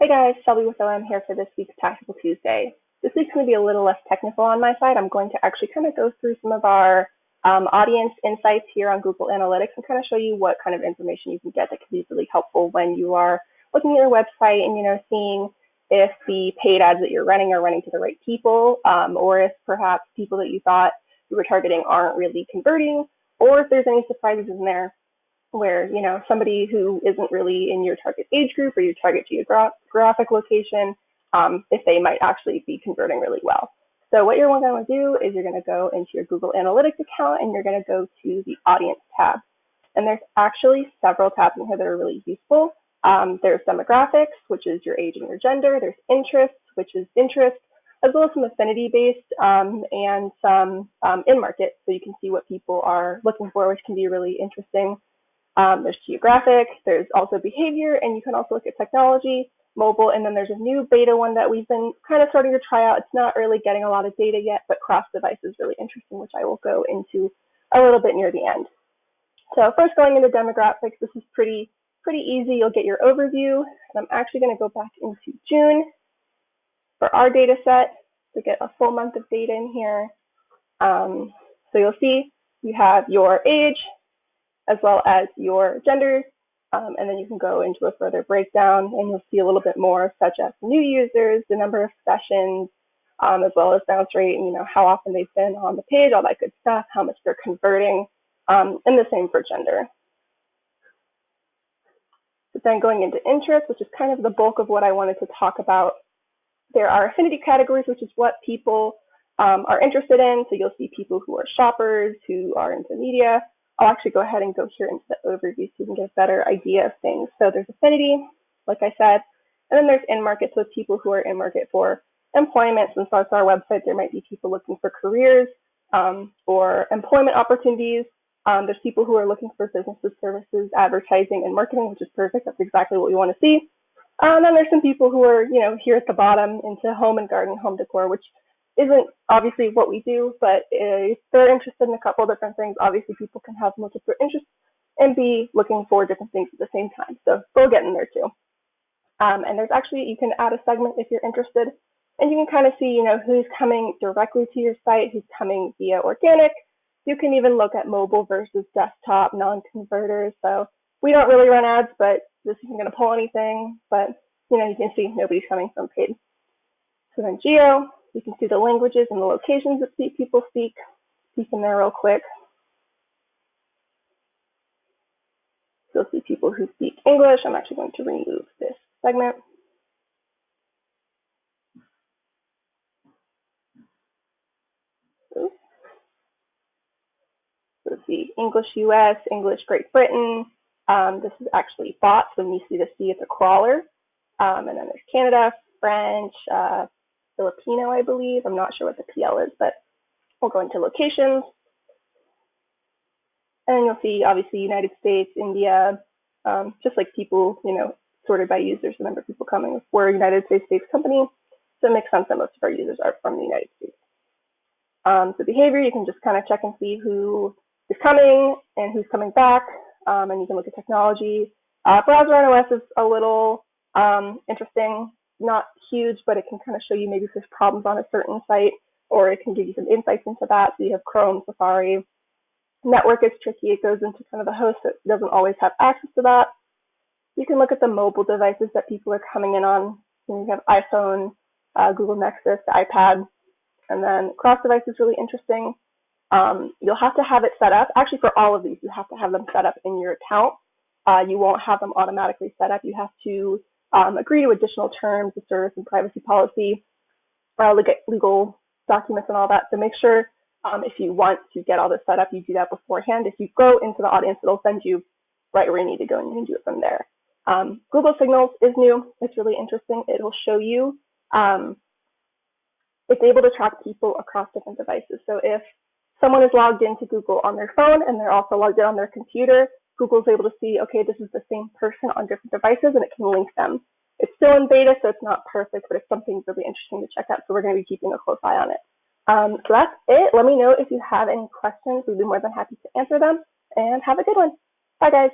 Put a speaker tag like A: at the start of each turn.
A: Hey guys, Shelby with OM here for this week's Tactical Tuesday. This week's going to be a little less technical on my side. I'm going to actually kind of go through some of our audience insights here on Google Analytics and kind of show you what kind of information you can get that can be really helpful when you are looking at your website and, seeing if the paid ads that you're running are running to the right people, or if perhaps people that you thought you were targeting aren't really converting, or if there's any surprises in there where, somebody who isn't really in your target age group or your target geographic location, if they might actually be converting really well. So what you're going to do is you're going to go into your Google Analytics account and you're going to go to the Audience tab. And there's actually several tabs in here that are really useful. There's Demographics, which is your age and your gender. There's Interests, which is interest, as well as some affinity-based and some in-market, so you can see what people are looking for, which can be really interesting. There's geographic, there's also behavior, and you can also look at technology, mobile, and then there's a new beta one that we've been kind of starting to try out. It's not really getting a lot of data yet, but cross-device is really interesting, which I will go into a little bit near the end. So first, going into demographics, this is pretty easy. You'll get your overview, and I'm actually going to go back into June for our data set to get a full month of data in here. So you'll see you have your age, as well as your gender, and then you can go into a further breakdown and you'll see a little bit more, such as new users, the number of sessions, as well as bounce rate, and how often they've been on the page, all that good stuff, how much they're converting, and the same for gender. But then going into interest, which is kind of the bulk of what I wanted to talk about, there are affinity categories, which is what people are interested in. So you'll see people who are shoppers, who are into media. I'll actually go ahead and go here into the overview so you can get a better idea of things. So there's affinity, like I said, and then there's in-market, so people who are in-market for employment. Since that's our website, there might be people looking for careers or employment opportunities. There's people who are looking for businesses, services, advertising, and marketing, which is perfect. That's exactly what we want to see. And then there's some people who are, here at the bottom into home and garden, home decor, which isn't obviously what we do, but if they're interested in a couple different things, obviously people can have multiple interests and be looking for different things at the same time. So we'll get in there too. And there's actually, you can add a segment if you're interested, and you can kind of see, who's coming directly to your site, who's coming via organic. You can even look at mobile versus desktop, non-converters. So we don't really run ads, but this isn't going to pull anything, but you can see nobody's coming from paid. So then geo, you can see the languages and the locations that people speak. Peek in there real quick. You'll see people who speak English. I'm actually going to remove this segment. So you'll see English US, English Great Britain. This is actually bots. When you see the C, it's a crawler. And then there's Canada, French, Filipino, I believe. I'm not sure what the PL is, but we'll go into locations. And you'll see, obviously, United States, India, just like people, sorted by users, the number of people coming. We're a United States-based company, so it makes sense that most of our users are from the United States. So behavior, you can just kind of check and see who is coming and who's coming back, and you can look at technology. Browser on OS is a little interesting. Not huge, but it can kind of show you maybe if there's problems on a certain site, or it can give you some insights into that. So you have Chrome, Safari. Network is tricky. It goes into kind of the host that doesn't always have access to that. You can look at the mobile devices that people are coming in on. You have iPhone, Google Nexus, the iPad, and then cross-device is really interesting. You'll have to have it set up. Actually, for all of these, you have to have them set up in your account. You won't have them automatically set up. You have to agree to additional terms of service and privacy policy, legal documents and all that. So make sure if you want to get all this set up, you do that beforehand. If you go into the audience, it'll send you right where you need to go and you can do it from there. Google Signals is new. It's really interesting. It'll show you, it's able to track people across different devices. So if someone is logged into Google on their phone and they're also logged in on their computer, Google's able to see, okay, this is the same person on different devices, and it can link them. It's still in beta, so it's not perfect, but it's something really interesting to check out, so we're going to be keeping a close eye on it. So that's it. Let me know if you have any questions. We'd be more than happy to answer them, and have a good one. Bye, guys.